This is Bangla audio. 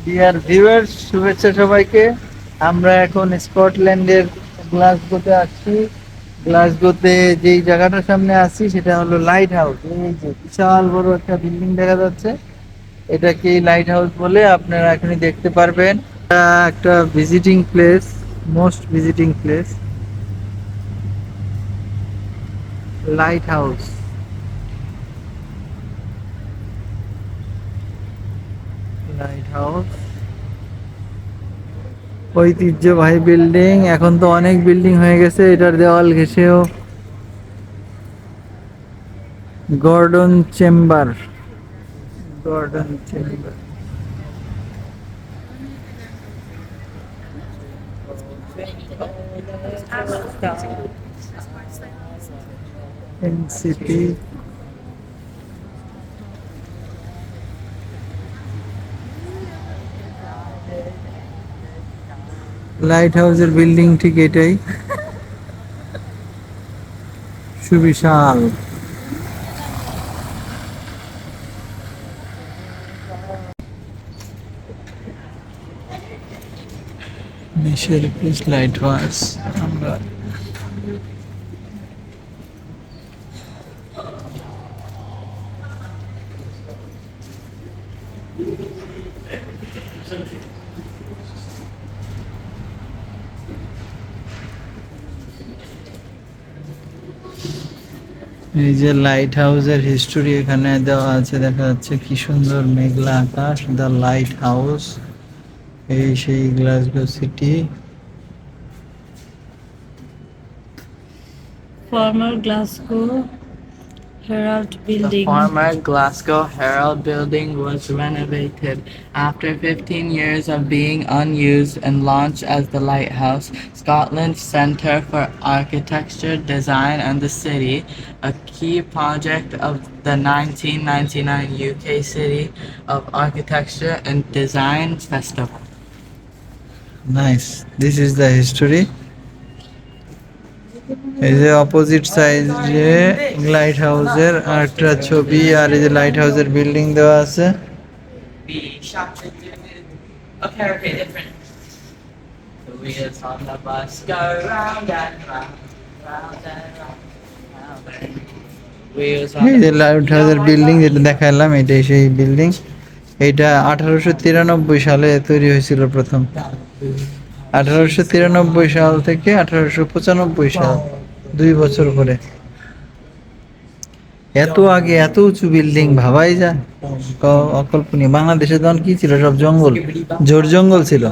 ডিয়ার ভিউয়ার্স, শুভেচ্ছা সবাইকে। আমরা এখন স্কটল্যান্ডের গ্লাসগোতে আছি। গ্লাসগোতে যেই জায়গাটার সামনে আছি সেটা হলো লাইট হাউস। এই যে বিশাল বড় একটা বিল্ডিং দেখা যাচ্ছে, এটাকে লাইট হাউস বলে, আপনারা এখনই দেখতে পারবেন। এটা একটা visiting place, most visiting place, lighthouse. Lighthouse ঐতিহ্যবাহী বিল্ডিং। এখন তো অনেক বিল্ডিং হয়ে গেছে, এটার দেওয়াল ঘেঁষেও Gordon chamber. Gordon chamber NCP. Light হাউসের বিল্ডিং ঠিক এটাই, সুবিশাল। নেশের পিস লাইট হাউস। আমরা এই যে লাইট হাউসের হিস্টোরি এখানে দেওয়া আছে, দেখা যাচ্ছে কি সুন্দর মেঘলা আকাশ। দ্য লাইট হাউস, এই সেই Glasgow city. Former Glasgow Herald The Building. former Glasgow Herald building was renovated after 15 years of being unused and launched as the Lighthouse, Scotland's Centre for Architecture, Design and the City, a key project of the 1999 UK City of Architecture and Design Festival. Nice. This is the history. এই যে অপোজিট সাইডে লাইট হাউসের আরেকটা ছবি, আর এই যে লাইট হাউসের বিল্ডিং দেওয়া আছে। Okay, different. The wheels on the bus go round and round, round and round, round and round. Wheels on এই যে the লাইট হাউসের বিল্ডিং যেটা দেখালাম, এটাই সেই বিল্ডিং। এটা 1893 সালে তৈরি হয়েছিল প্রথম। 1893 সাল থেকে 1895 সাল, 2 বছর করে। এত আগে এত উঁচু বিল্ডিং ভাবাই যায়, অকল্পনীয়। বাংলাদেশে তখন কি ছিল? সব জঙ্গল, জোর জঙ্গল ছিল।